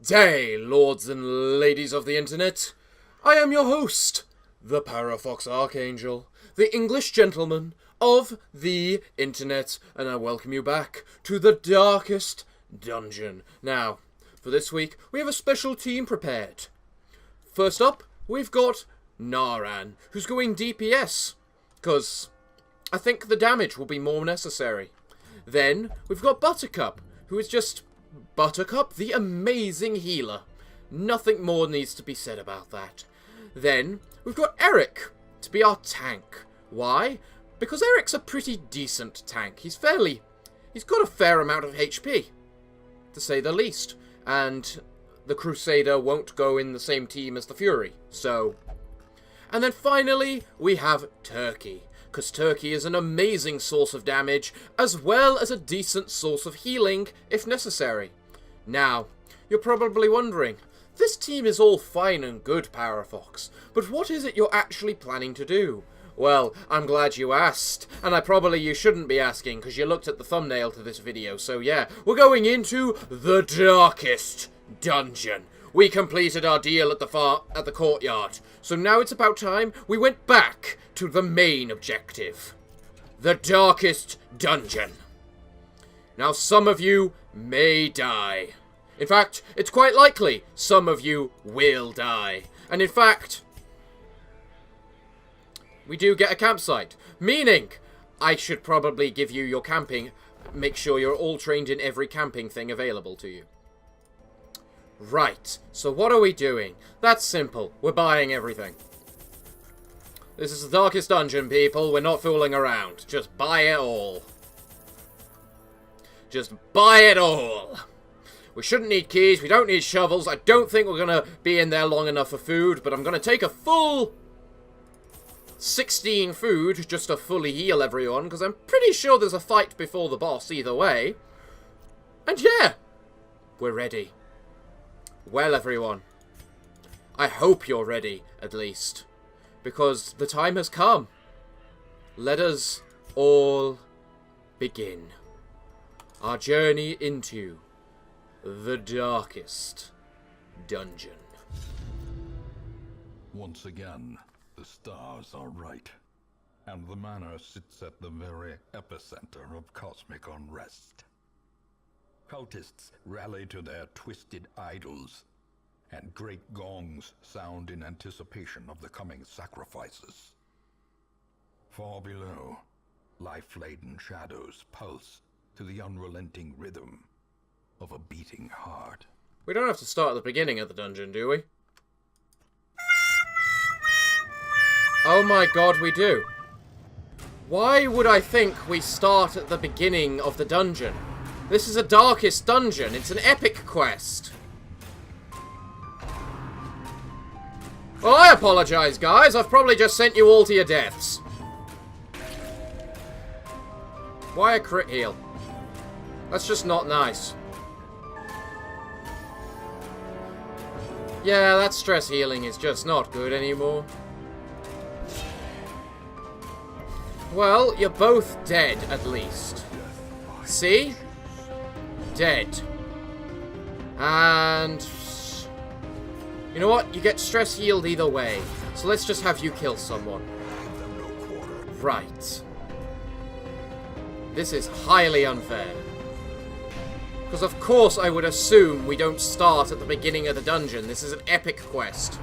day, lords and ladies of the internet. I am your host, the Parafox Archangel, the English gentleman of the internet, and I welcome you back to the darkest dungeon. Now, for this week, we have a special team prepared. First up, we've got Naran, who's going DPS, because I think the damage will be more necessary. Then, we've got Buttercup, who is just Buttercup, the amazing healer. Nothing more needs to be said about that. Then, we've got Eric to be our tank. Why? Because Eric's a pretty decent tank. He's got a fair amount of HP, to say the least. And the Crusader won't go in the same team as the Fury, so... And then finally, we have Turkey, because Turkey is an amazing source of damage, as well as a decent source of healing, if necessary. Now, you're probably wondering, this team is all fine and good, Parafox, but what is it you're actually planning to do? Well, I'm glad you asked, and you shouldn't be asking, because you looked at the thumbnail to this video, so yeah, we're going into the darkest dungeon. We completed our deal at the courtyard, so now it's about time we went back to the main objective. The darkest dungeon. Now, some of you may die. In fact, it's quite likely some of you will die. And in fact, we do get a campsite, meaning I should probably give you your camping, make sure you're all trained in every camping thing available to you. Right, so what are we doing? That's simple, we're buying everything. This is the darkest dungeon, people, we're not fooling around. Just buy it all. Just buy it all. We shouldn't need keys, we don't need shovels, I don't think we're gonna be in there long enough for food, but I'm gonna take a full 16 food just to fully heal everyone, because I'm pretty sure there's a fight before the boss either way. And yeah, we're ready. Well, everyone, I hope you're ready, at least, because the time has come. Let us all begin our journey into the darkest dungeon. Once again, the stars are right, and the manor sits at the very epicenter of cosmic unrest. Cultists rally to their twisted idols, and great gongs sound in anticipation of the coming sacrifices. Far below, life-laden shadows pulse to the unrelenting rhythm of a beating heart. We don't have to start at the beginning of the dungeon, do we? Oh my god, we do. Why would I think we start at the beginning of the dungeon? This is a darkest dungeon. It's an epic quest. Well, I apologize, guys. I've probably just sent you all to your deaths. Why a crit heal? That's just not nice. Yeah, that stress healing is just not good anymore. Well, you're both dead, at least. See? Dead. And you know what? You get stress healed either way. So let's just have you kill someone. Right. This is highly unfair. Because of course I would assume we don't start at the beginning of the dungeon. This is an epic quest.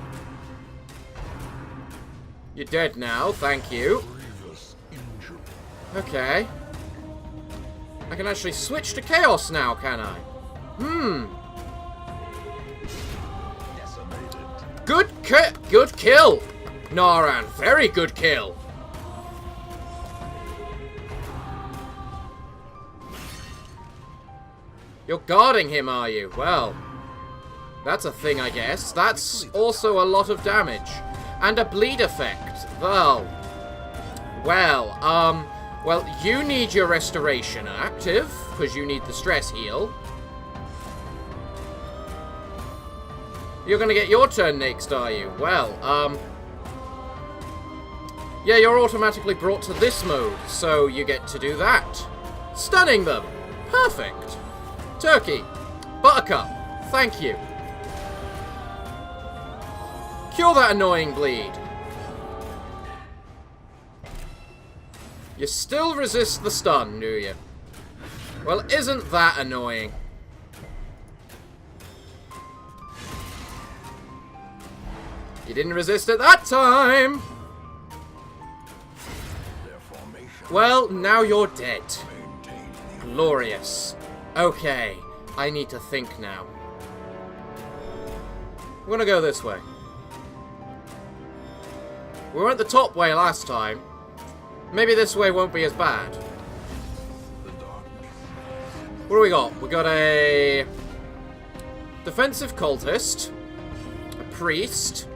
You're dead now, thank you. Okay. I can actually switch to Chaos now, can I? Good kill! Naran, very good kill! You're guarding him, are you? Well, that's a thing, I guess. That's also a lot of damage. And a bleed effect. Well, you need your restoration active, because you need the stress heal. You're gonna get your turn next, are you? Well, yeah, you're automatically brought to this mode, so you get to do that. Stunning them! Perfect! Turkey, Buttercup, thank you. Cure that annoying bleed. You still resist the stun, do you? Well, isn't that annoying? You didn't resist it that time! Well, now you're dead. Glorious. Okay, I need to think now. We're gonna go this way. We went the top way last time. Maybe this way won't be as bad. What do we got? We got a defensive cultist, a priest.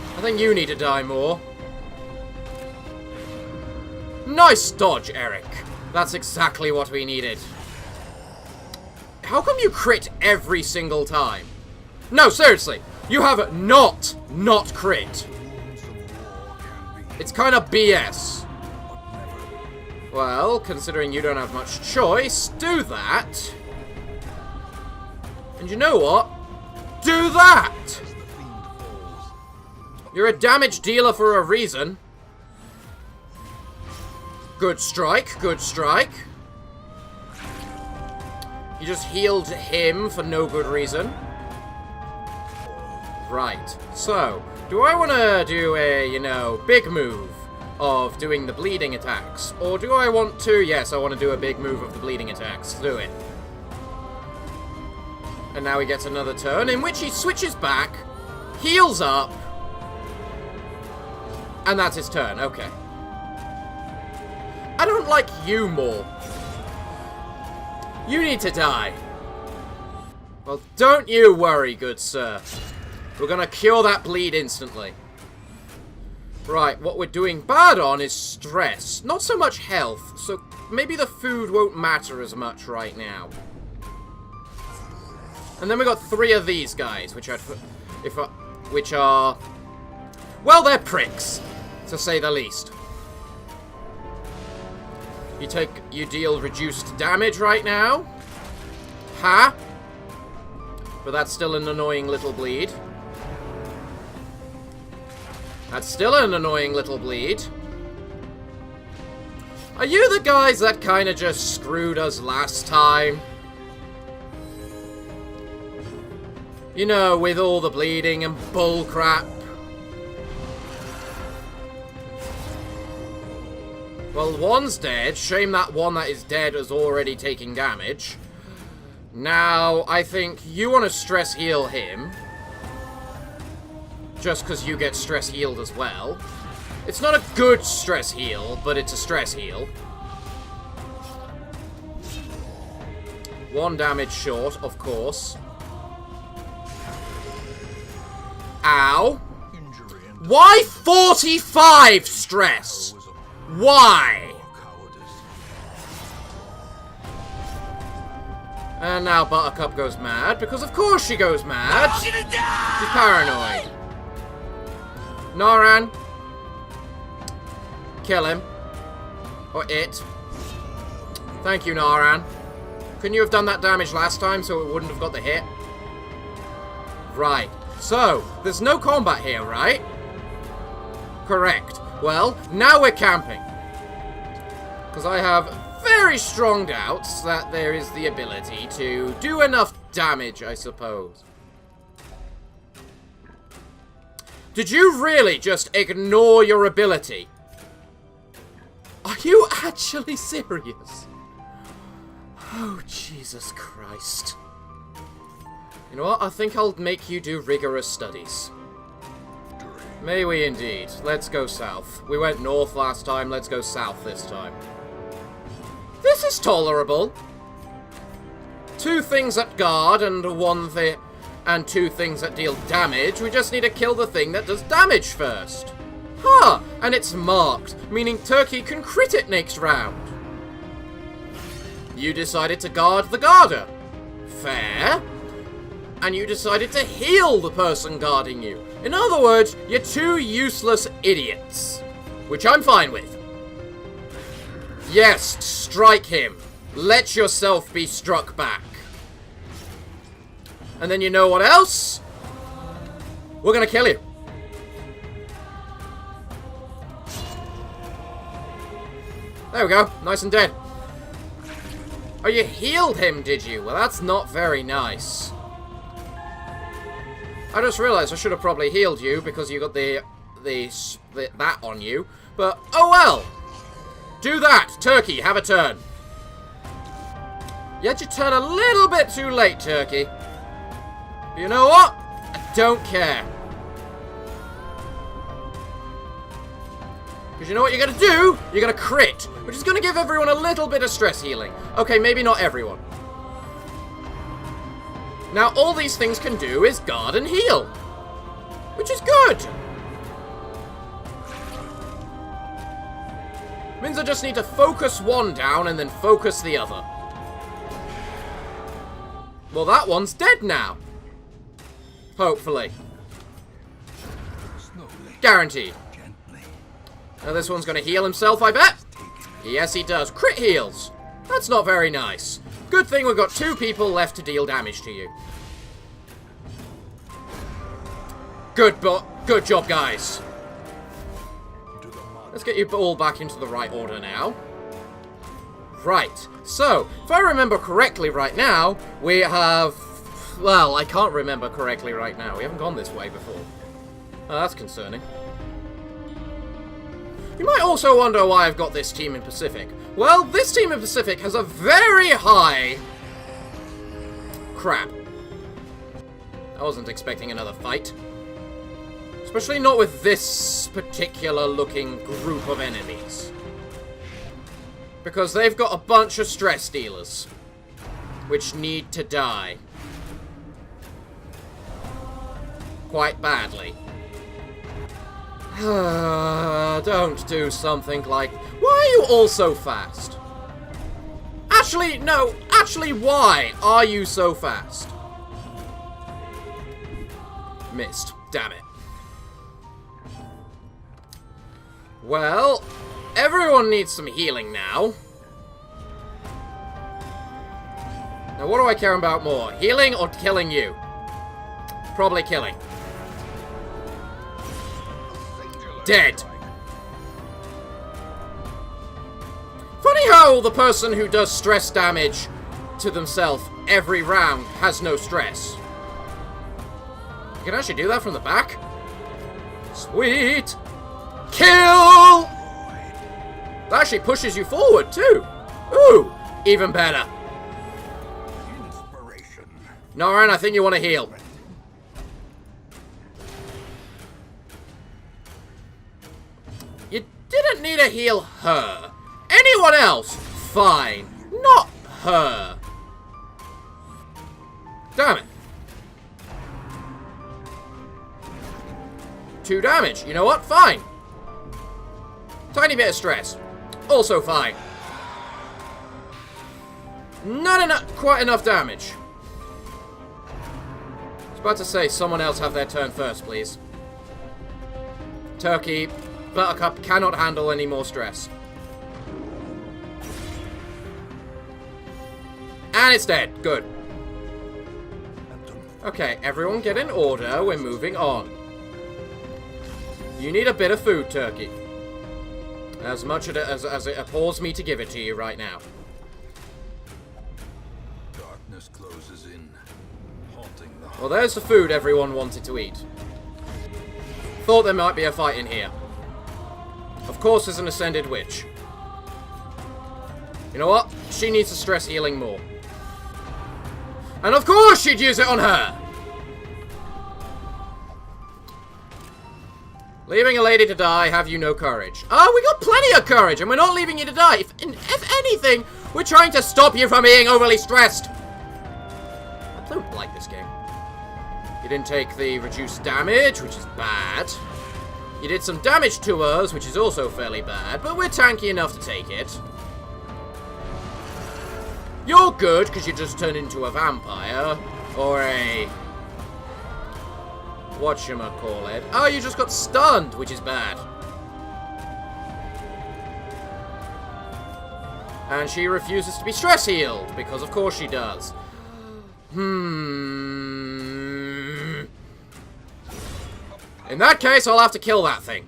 I think you need to die more. Nice dodge, Eric. That's exactly what we needed. How come you crit every single time? No, seriously. You have not crit. It's kind of BS. Well, considering you don't have much choice, do that. And you know what? Do that! You're a damage dealer for a reason. Good strike, good strike. You just healed him for no good reason. Right, so, do I want to do a, you know, big move of doing the bleeding attacks? Or do I want to, yes, I want to do a big move of the bleeding attacks. Do it. And now he gets another turn in which he switches back, heals up, and that's his turn. Okay. I don't like you more. You need to die. Well, don't you worry, good sir. We're gonna cure that bleed instantly. Right, what we're doing bad on is stress. Not so much health, so maybe the food won't matter as much right now. And then we got 3 of these guys, which are... Well, they're pricks, to say the least. You deal reduced damage right now. Ha! But that's still an annoying little bleed. That's still an annoying little bleed. Are you the guys that kind of just screwed us last time? You know, with all the bleeding and bullcrap. Well, one's dead. Shame that one that is dead is already taking damage. Now, I think you want to stress heal him. Just because you get stress healed as well. It's not a good stress heal, but it's a stress heal. 1 damage short, of course. Ow. Why 45 stress? Why? And now Buttercup goes mad, because of course she goes mad. She's paranoid. Naran. Kill him. Or it. Thank you, Naran. Couldn't you have done that damage last time so it wouldn't have got the hit? Right. So, there's no combat here, right? Correct. Well, now we're camping. Because I have very strong doubts that there is the ability to do enough damage, I suppose. Did you really just ignore your ability? Are you actually serious? Oh, Jesus Christ. You know what? I think I'll make you do rigorous studies. May we indeed. Let's go south. We went north last time, let's go south this time. This is tolerable. 2 things that guard and 2 things that deal damage. We just need to kill the thing that does damage first. Huh, and it's marked, meaning Turkey can crit it next round. You decided to guard the guarder. Fair. And you decided to heal the person guarding you. In other words, you're 2 useless idiots. Which I'm fine with. Yes, strike him. let yourself be struck back. And then you know what else? We're gonna kill you. There we go. Nice and dead. Oh, you healed him, did you? Well, that's not very nice. I just realized I should have probably healed you because you got that on you. But, oh well. Do that. Turkey, have a turn. You had your turn a little bit too late, Turkey. But you know what? I don't care. Because you know what you're going to do? You're going to crit, which is going to give everyone a little bit of stress healing. Okay, maybe not everyone. Now, all these things can do is guard and heal, which is good. Means I just need to focus one down and then focus the other. Well, that one's dead now. Hopefully. Guaranteed. Now this one's going to heal himself, I bet. Yes, he does. Crit heals. That's not very nice. Good thing we've got 2 people left to deal damage to you. Good job, guys. Let's get you all back into the right order now. Right. So, if I remember correctly right now, we have... Well, I can't remember correctly right now. We haven't gone this way before. Oh, that's concerning. You might also wonder why I've got this team in Pacific. Well, this team in Pacific has a very high... Crap. I wasn't expecting another fight. Especially not with this particular looking group of enemies. Because they've got a bunch of stress dealers. Which need to die. Quite badly. Don't do something like... Why are you all so fast? Actually, no. Actually, why are you so fast? Missed. Damn it. Well, everyone needs some healing now. Now, what do I care about more? Healing or killing you? Probably killing. Dead. Funny how the person who does stress damage to themselves every round has no stress. You can actually do that from the back? Sweet. Kill! That actually pushes you forward too. Ooh, even better. Noran, I think you want to heal. You didn't need to heal her. Anyone else? Fine. Not her. Damn it. 2 damage. You know what? Fine. Tiny bit of stress. Also fine. Not enough. Quite enough damage. I was about to say, someone else have their turn first, please. Turkey, Buttercup cannot handle any more stress. And it's dead. Good. Okay, everyone get in order. We're moving on. You need a bit of food, Turkey. As much as it appalls me to give it to you right now. Darkness closes in, haunting the... Well, there's the food everyone wanted to eat. Thought there might be a fight in here. Of course there's an ascended witch. You know what? She needs to stress healing more. And of course she'd use it on her! Leaving a lady to die, have you no courage? Oh, we got plenty of courage, and we're not leaving you to die. If anything, we're trying to stop you from being overly stressed. I don't like this game. You didn't take the reduced damage, which is bad. You did some damage to us, which is also fairly bad, but we're tanky enough to take it. You're good, because you just turned into a vampire. Or a... whatchamacallit. Oh, you just got stunned, which is bad. And she refuses to be stress healed, because of course she does. In that case, I'll have to kill that thing.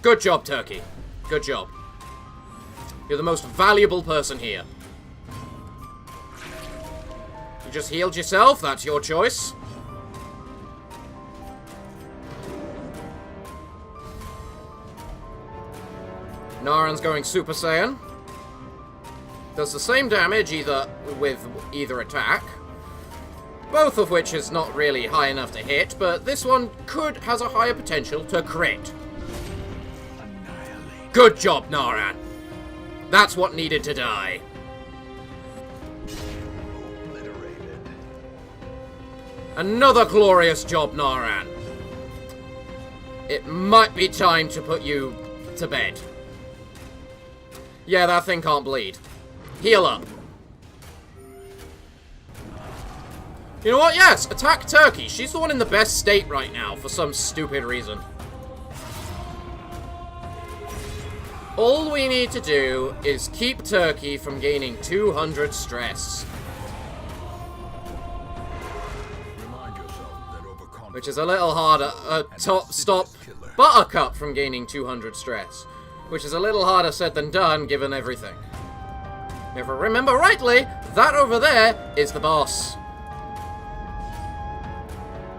Good job, Turkey. Good job. You're the most valuable person here. You just healed yourself, that's your choice. Naran's going Super Saiyan. Does the same damage with either attack. Both of which is not really high enough to hit, but this one has a higher potential to crit. Good job, Naran. That's what needed to die. Another glorious job, Naran. It might be time to put you to bed. Yeah, that thing can't bleed. Heal up. You know what? Yes, attack Turkey. She's the one in the best state right now for some stupid reason. All we need to do is keep Turkey from gaining 200 stress. Which is a little harder. Stop Buttercup from gaining 200 stress. Which is a little harder said than done, given everything. If I remember rightly, that over there is the boss.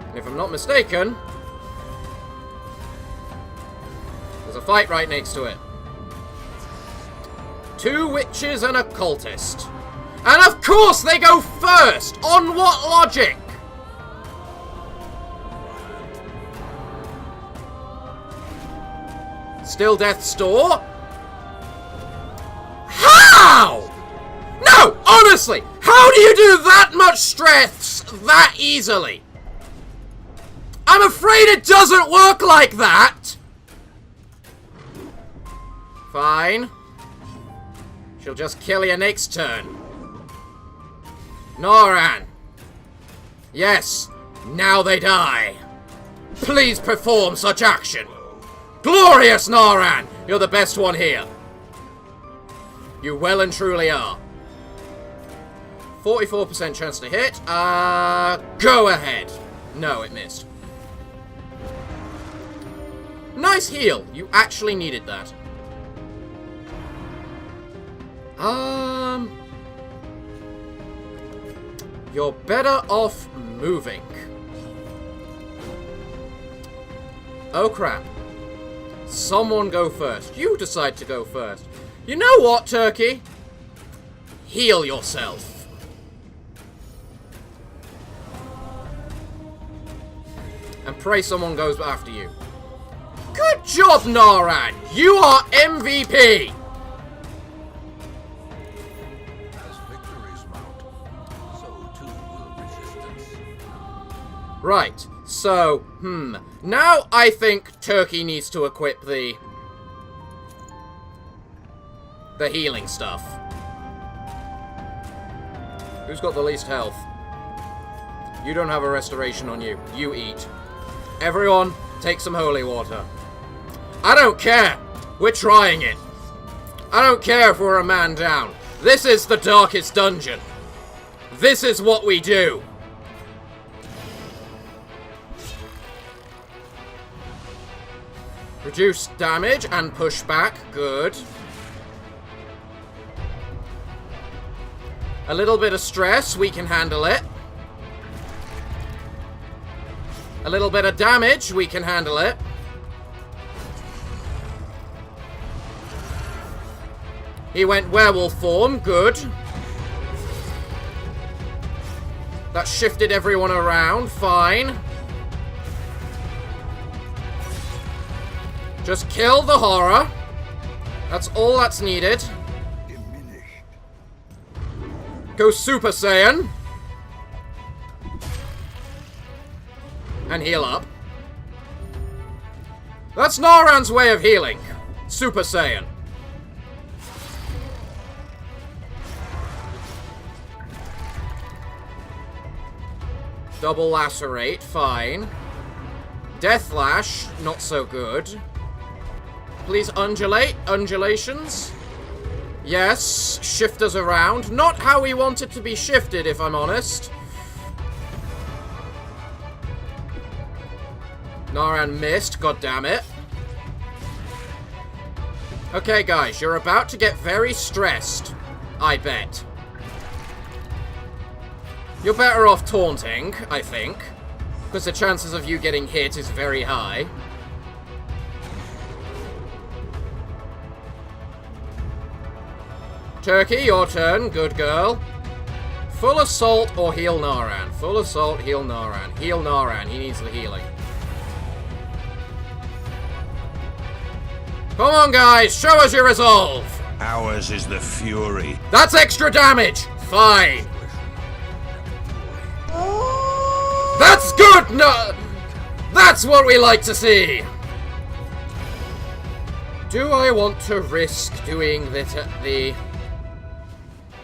And if I'm not mistaken, there's a fight right next to it. 2 witches and a cultist. And of course they go first! On what logic? Still Death's Door? How? No! Honestly! How do you do that much stress that easily? I'm afraid it doesn't work like that! Fine. She'll just kill you next turn. Noran. Yes, now they die. Please perform such action. Glorious, Naran! You're the best one here. You well and truly are. 44% chance to hit. Go ahead. No, it missed. Nice heal. You actually needed that. You're better off moving. Oh crap. Someone go first. You decide to go first. You know what, Turkey? Heal yourself. And pray someone goes after you. Good job, Naran! You are MVP! As victories mount, so too will resistance. Right, so, now I think Turkey needs to equip the healing stuff. Who's got the least health? You don't have a restoration on you. You eat. Everyone, take some holy water. I don't care. We're trying it. I don't care if we're a man down. This is the darkest dungeon. This is what we do. Reduce damage and push back. Good. A little bit of stress. We can handle it. A little bit of damage. We can handle it. He went werewolf form. Good. That shifted everyone around. Fine. Just kill the horror. That's all that's needed. Go Super Saiyan. And heal up. That's Naran's way of healing. Super Saiyan. Double lacerate, fine. Death Lash, not so good. Please undulate. Undulations. Yes, shift us around. Not how we want it to be shifted, if I'm honest. Naran missed, god damn it. Okay, guys, you're about to get very stressed, I bet. You're better off taunting, I think, because the chances of you getting hit is very high. Turkey, your turn. Good girl. Full assault or heal Naran. Full assault, heal Naran. Heal Naran. He needs the healing. Come on, guys. Show us your resolve. Ours is the fury. That's extra damage. Fine. That's good. No, that's what we like to see. Do I want to risk doing this at the...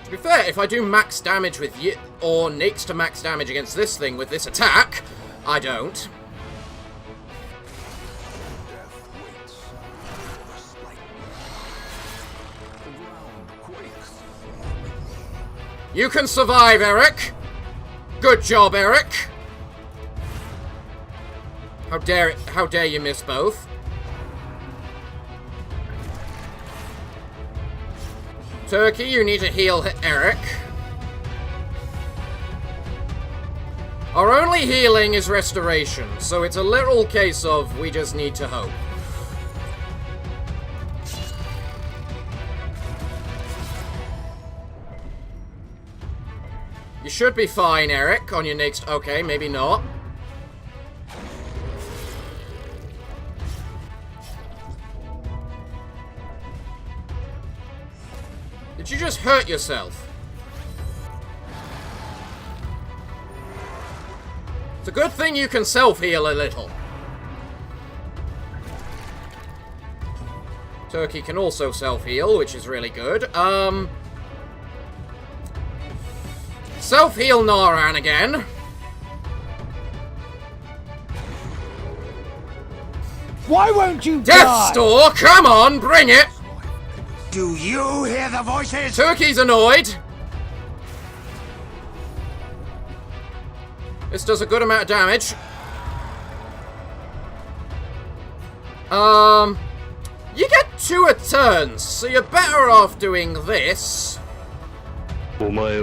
To be fair, if I do max damage with you, or next to max damage against this thing with this attack, I don't. You can survive, Eric. Good job, Eric. How dare you miss both? Turkey, you need to heal Eric. Our only healing is restoration, so it's a literal case of we just need to hope. You should be fine, Eric, on your next... Okay, maybe not. Did you just hurt yourself? It's a good thing you can self-heal a little. Turkey can also self-heal, which is really good. Self-heal Naran again. Why won't you Death Store, come on, bring it! Do you hear the voices? Turkey's annoyed. This does a good amount of damage. You get 2 a turn, so you're better off doing this. Probably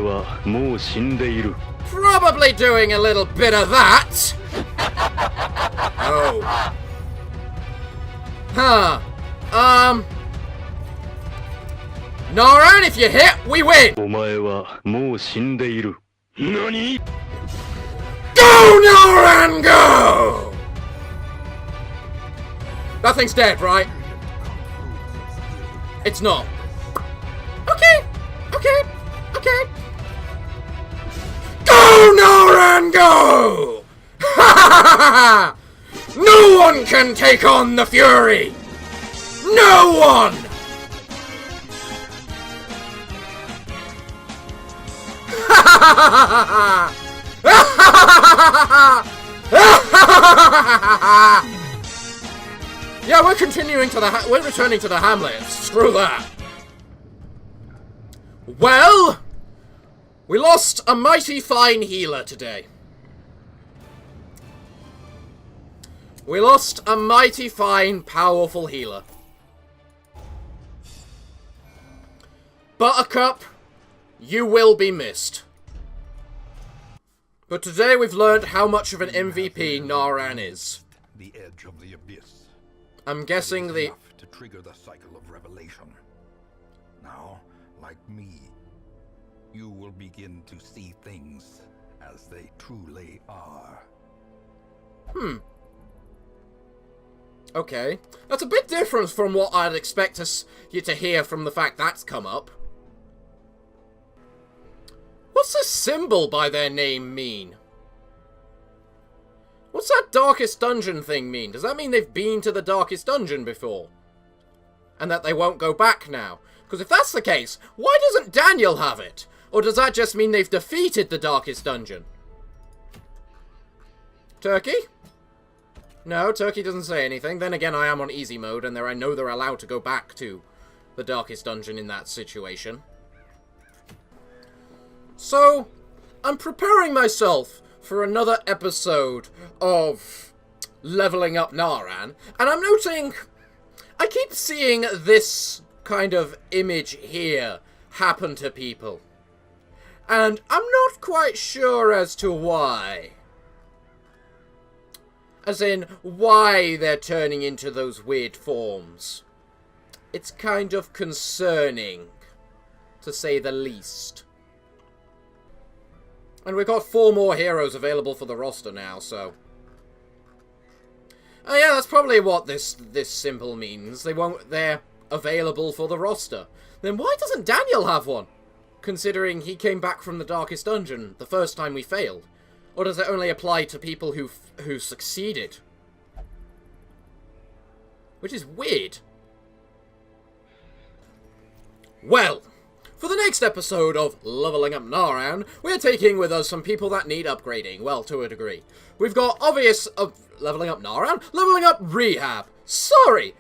doing a little bit of that. Oh. Huh. Naran, if you hit, we win! Go, Naran, go! That thing's dead, right? It's not. Okay, okay, okay. Go, Naran, go! Ha ha ha ha! No one can take on the Fury! No one! Yeah, we're continuing to the we're returning to the hamlet. Screw that. Well, we lost a mighty fine healer today. We lost a mighty fine, powerful healer. Buttercup, you will be missed. But today we've learned how much of an MVP Naran is. The edge of the abyss. I'm guessing the... Enough to trigger the cycle of revelation. Now, like me, you will begin to see things as they truly are. Okay. That's a bit different from what I'd expect you to hear from the fact that's come up. What's this symbol by their name mean? What's that Darkest Dungeon thing mean? Does that mean they've been to the Darkest Dungeon before? And that they won't go back now? Because if that's the case, why doesn't Daniel have it? Or does that just mean they've defeated the Darkest Dungeon? Turkey? No, Turkey doesn't say anything. Then again, I am on easy mode, and I know they're allowed to go back to the darkest dungeon in that situation. So, I'm preparing myself for another episode of Leveling Up Naran, and I'm noting I keep seeing this kind of image here happen to people. And I'm not quite sure as to why. As in, why they're turning into those weird forms. It's kind of concerning, to say the least. And we've got 4 more heroes available for the roster now, so... Oh yeah, that's probably what this symbol means. They're available for the roster. Then why doesn't Daniel have one? Considering he came back from the darkest dungeon the first time we failed. Or does it only apply to people who succeeded? Which is weird. Well, for the next episode of Leveling Up Naran, we're taking with us some people that need upgrading. Well, to a degree. We've got Leveling Up Naran? Leveling Up Rehab. Sorry!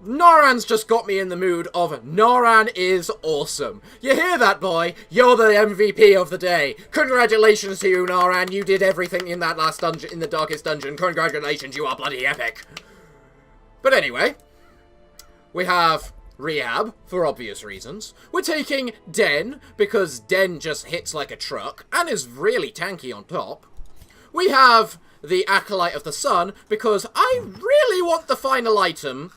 Naran's just got me in the mood of Naran is awesome. You hear that, boy? You're the MVP of the day. Congratulations to you, Naran. You did everything in that last dungeon, in the darkest dungeon. Congratulations, you are bloody epic. But anyway, we have Rehab, for obvious reasons. We're taking Den, because Den just hits like a truck, and is really tanky on top. We have the Acolyte of the Sun, because I really want the final item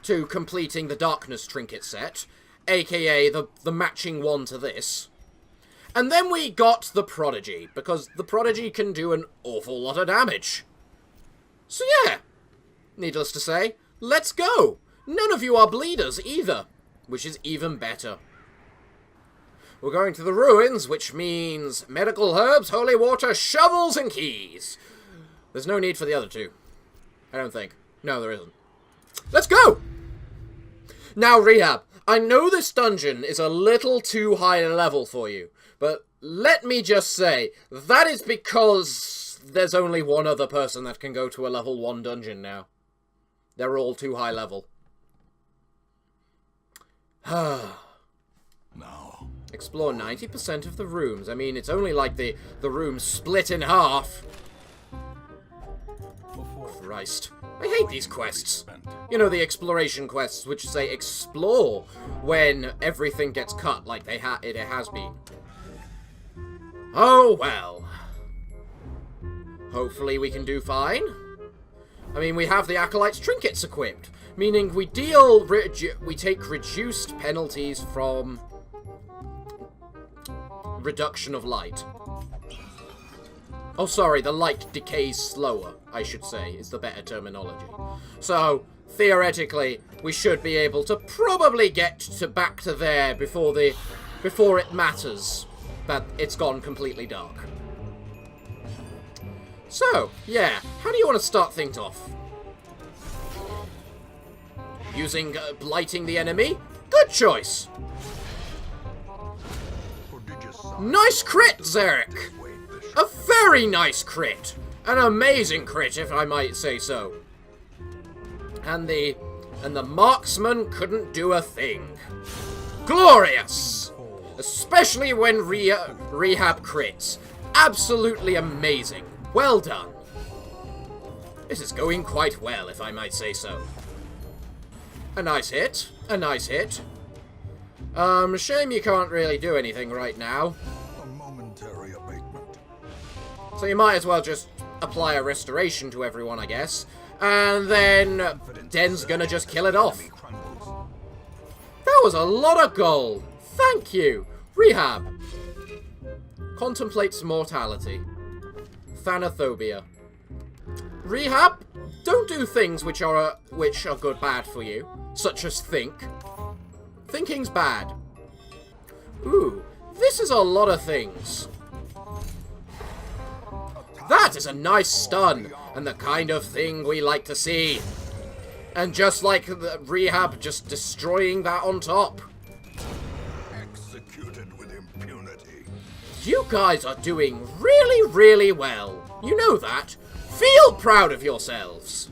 to completing the Darkness Trinket set, aka the matching one to this. And then we got the Prodigy, because the Prodigy can do an awful lot of damage. So yeah, needless to say, let's go! None of you are bleeders either, which is even better. We're going to the ruins, which means medical herbs, holy water, shovels, and keys. There's no need for the other 2. I don't think. No, there isn't. Let's go! Now, Rehab, I know this dungeon is a little too high a level for you, but let me just say, that is because there's only one other person that can go to a level 1 dungeon now. They're all too high level. Now. Explore 90% of the rooms. I mean, it's only like the room split in half. Christ. I hate these quests. You know, the exploration quests, which say explore when everything gets cut like it has been. Oh, well. Hopefully we can do fine. I mean, we have the Acolyte's trinkets equipped, meaning we take reduced penalties from reduction of light. Oh, sorry, the light decays slower, I should say, is the better terminology. So, theoretically, we should be able to probably get back to there before it matters that it's gone completely dark. So, yeah, how do you want to start things off? Using blighting the enemy? Good choice! Nice crit, Zarek! A very nice crit! An amazing crit, if I might say so. And the marksman couldn't do a thing. Glorious! Especially when Rehab crits. Absolutely amazing. Well done. This is going quite well, if I might say so. A nice hit. A nice hit. Shame you can't really do anything right now. A momentary abatement. So you might as well just apply a restoration to everyone, I guess. And then Den's gonna just kill it off. That was a lot of gold. Thank you. Rehab. Contemplates mortality. Thanaphobia. Rehab, don't do things which are bad for you, such as think. Thinking's bad. Ooh, this is a lot of things. That is a nice stun, and the kind of thing we like to see. And just like the Rehab, just destroying that on top. Executed with impunity. You guys are doing really, really well. You know that. Feel proud of yourselves.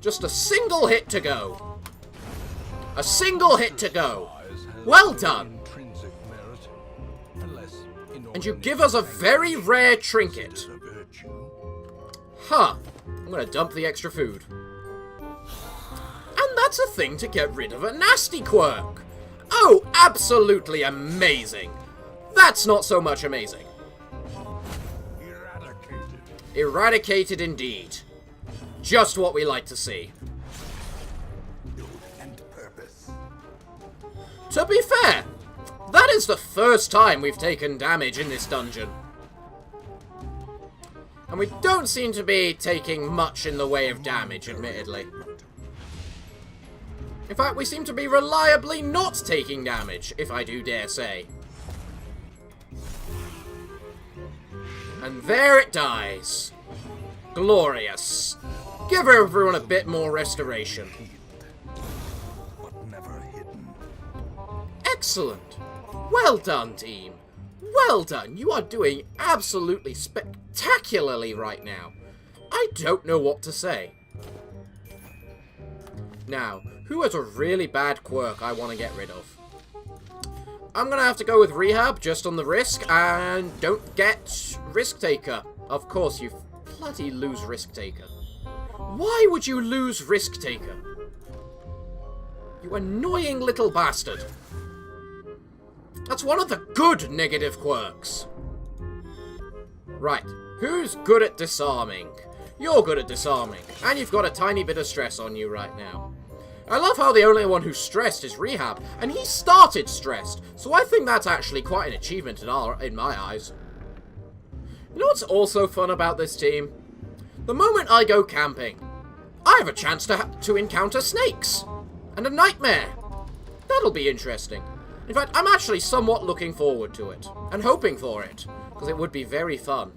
Just a single hit to go. A single hit to go. Well done. And you give us a very rare trinket. Huh. I'm gonna dump the extra food. And that's a thing to get rid of a nasty quirk. Oh, absolutely amazing. That's not so much amazing. Eradicated indeed. Just what we like to see. To be fair, that is the first time we've taken damage in this dungeon. And we don't seem to be taking much in the way of damage, admittedly. In fact, we seem to be reliably not taking damage, if I do dare say. And there it dies. Glorious. Give everyone a bit more restoration. Excellent. Well done, team. Well done. You are doing absolutely spectacularly right now. I don't know what to say. Now, who has a really bad quirk I want to get rid of? I'm going to have to go with Rehab, just on the risk, and don't get Risk Taker. Of course, you bloody lose Risk Taker. Why would you lose Risk Taker? You annoying little bastard. That's one of the good negative quirks. Right, who's good at disarming? You're good at disarming, and you've got a tiny bit of stress on you right now. I love how the only one who's stressed is Rehab, and he started stressed, so I think that's actually quite an achievement in my eyes. You know what's also fun about this team? The moment I go camping, I have a chance to encounter snakes, and a nightmare. That'll be interesting. In fact, I'm actually somewhat looking forward to it, and hoping for it, because it would be very fun.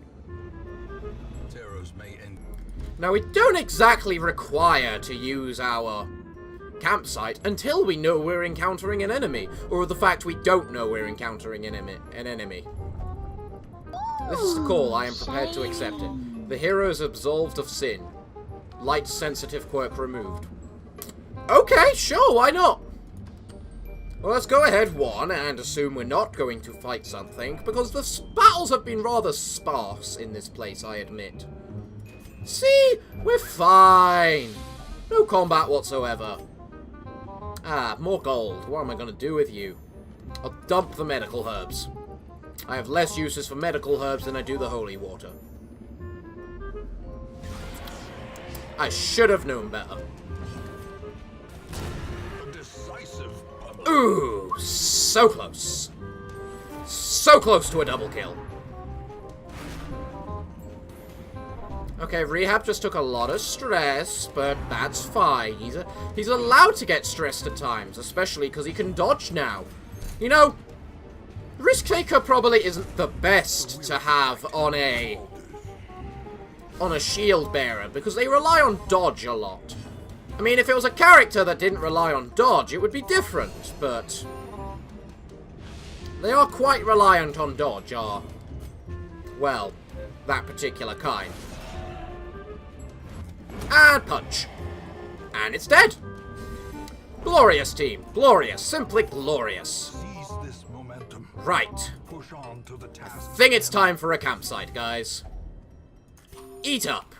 Now, we don't exactly require to use our campsite until we know we're encountering an enemy, or the fact we don't know we're encountering an enemy. This is the call. I am prepared to accept it. The hero is absolved of sin. Light sensitive quirk removed. Okay, sure, why not? Well, let's go ahead, one, and assume we're not going to fight something, because the battles have been rather sparse in this place, I admit. See? We're fine. No combat whatsoever. Ah, more gold. What am I going to do with you? I'll dump the medical herbs. I have less uses for medical herbs than I do the holy water. I should have known better. Ooh, so close. So close to a double kill. Okay, Rehab just took a lot of stress, but that's fine. He's allowed to get stressed at times, especially because he can dodge now. You know, Risk Taker probably isn't the best to have on a shield bearer, because they rely on dodge a lot. I mean, if it was a character that didn't rely on dodge, it would be different, but they are quite reliant on dodge, well, that particular kind. And punch. And it's dead. Glorious, team. Glorious. Simply glorious. Seize this momentum. Right. Push on to the task. Think it's time for a campsite, guys. Eat up.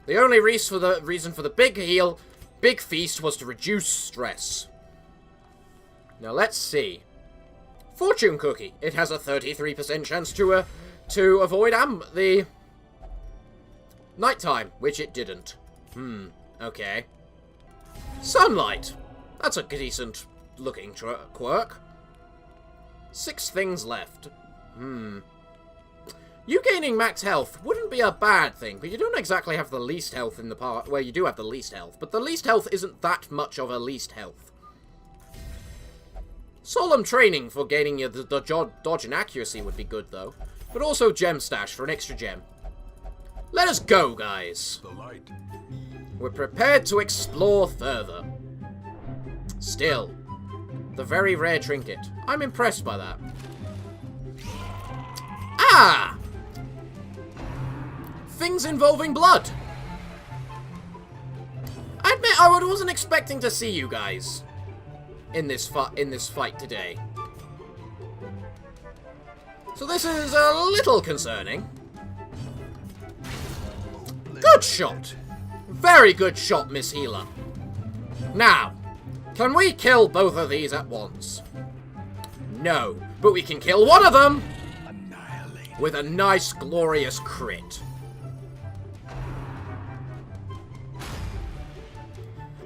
The only reason for the big feast was to reduce stress. Now let's see. Fortune cookie. It has a 33% chance to avoid the nighttime, which it didn't. Okay. Sunlight. That's a decent looking quirk. 6 things left. You gaining max health wouldn't be a bad thing, but you don't exactly have the least health in the part. Well, you do have the least health, but the least health isn't that much of a least health. Solemn training for gaining the dodge and accuracy would be good, though. But also gem stash for an extra gem. Let us go, guys. The light. We're prepared to explore further. Still, the very rare trinket. I'm impressed by that. Ah! Things involving blood. I admit, I wasn't expecting to see you guys in this fight today. So this is a little concerning. Good shot. Very good shot, Miss Healer. Now, can we kill both of these at once? No, but we can kill one of them with a nice, glorious crit.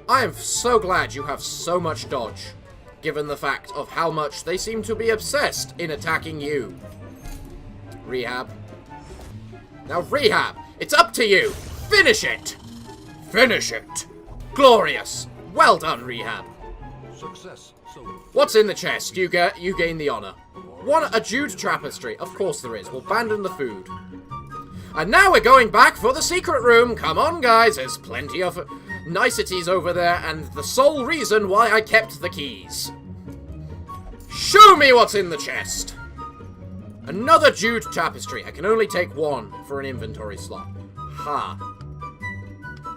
I am so glad you have so much dodge, given the fact of how much they seem to be obsessed in attacking you. Rehab. Now, Rehab, it's up to you. Finish it. Finish it. Glorious. Well done, Rehab. Success. So What's in the chest? You gain the honor. A jute tapestry. Of course there is. We'll abandon the food. And now we're going back for the secret room. Come on, guys. There's plenty of niceties over there, and the sole reason why I kept the keys. Show me what's in the chest. Another jute tapestry. I can only take one for an inventory slot. Ha.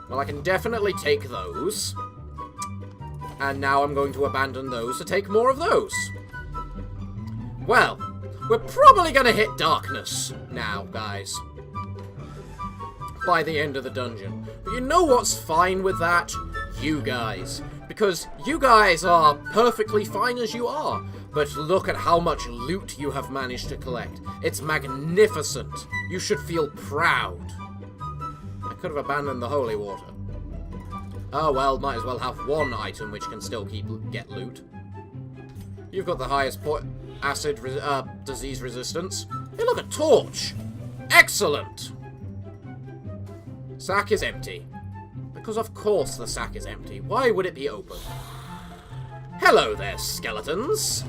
Well, I can definitely take those. And now I'm going to abandon those to take more of those. Well, we're probably going to hit darkness now, guys. By the end of the dungeon. But you know what's fine with that? You guys. Because you guys are perfectly fine as you are. But look at how much loot you have managed to collect. It's magnificent. You should feel proud. I could have abandoned the holy water. Oh well, might as well have one item which can still get loot. You've got the highest disease resistance. Hey, look, a torch! Excellent! Sack is empty. Because of course the sack is empty. Why would it be open? Hello there, skeletons.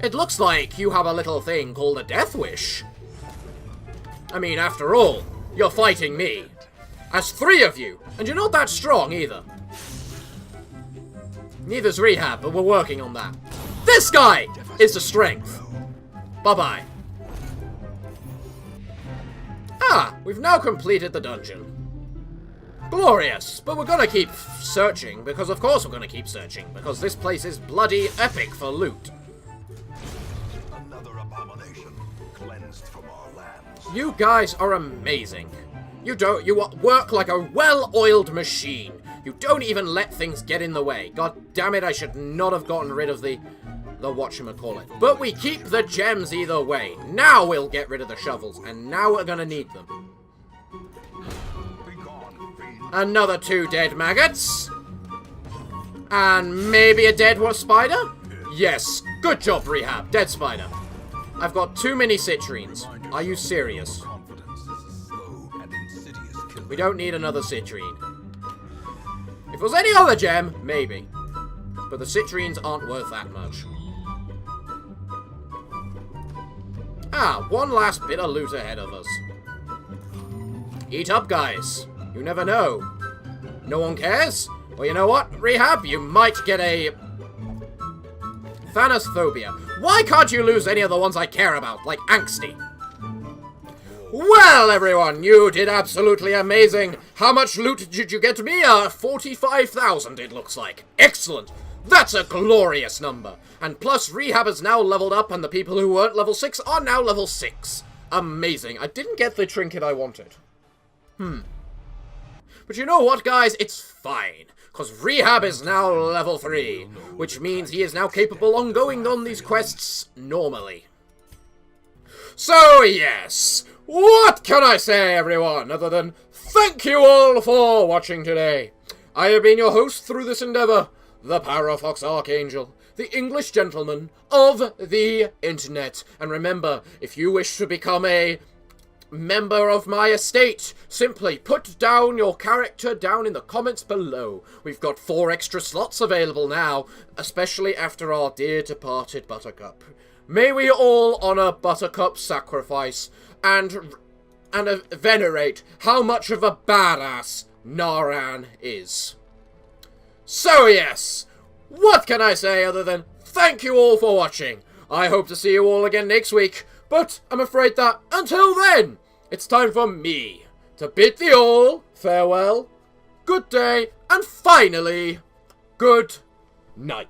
It looks like you have a little thing called a death wish. I mean, after all, you're fighting me. As 3 of you, and you're not that strong either. Neither's Rehab, but we're working on that. This guy is the strength. Bye-bye. Ah, we've now completed the dungeon. Glorious, but we're gonna keep searching, because of course we're gonna keep searching, because this place is bloody epic for loot. another abomination cleansed from our lands. You guys are amazing. You work like a well-oiled machine. You don't even let things get in the way. God damn it, I should not have gotten rid of the whatchamacallit. But we keep the gems either way. Now we'll get rid of the shovels, and now we're gonna need them. Be gone, fiend. Another 2 dead maggots. And maybe a dead spider? Yes, good job, Rehab. Dead spider. I've got too many citrines. Are you serious? Confidence is a slow and insidious killer. We don't need another citrine. If it was any other gem, maybe. But the citrines aren't worth that much. Ah, one last bit of loot ahead of us. Eat up, guys. You never know. No one cares? Well, you know what, Rehab? You might get a Thanosphobia. Why can't you lose any of the ones I care about, like Angsty? Well, everyone, you did absolutely amazing. How much loot did you get me? 45,000, it looks like. Excellent. That's a glorious number. And plus, Rehab is now leveled up, and the people who weren't level 6 are now level 6. Amazing. I didn't get the trinket I wanted. But you know what, guys? It's fine. Because Rehab is now level 3. Which means he is now capable of going on these quests normally. So, yes. What can I say, everyone, other than thank you all for watching today. I have been your host through this endeavor, the Parafox Archangel, the English gentleman of the internet. And remember, if you wish to become a member of my estate, simply put down your character down in the comments below. We've got 4 extra slots available now, especially after our dear departed Buttercup. May we all honor Buttercup's sacrifice and venerate how much of a badass Naran is. So yes, what can I say other than thank you all for watching. I hope to see you all again next week, but I'm afraid that until then, it's time for me to bid thee all farewell good day, and finally, good night.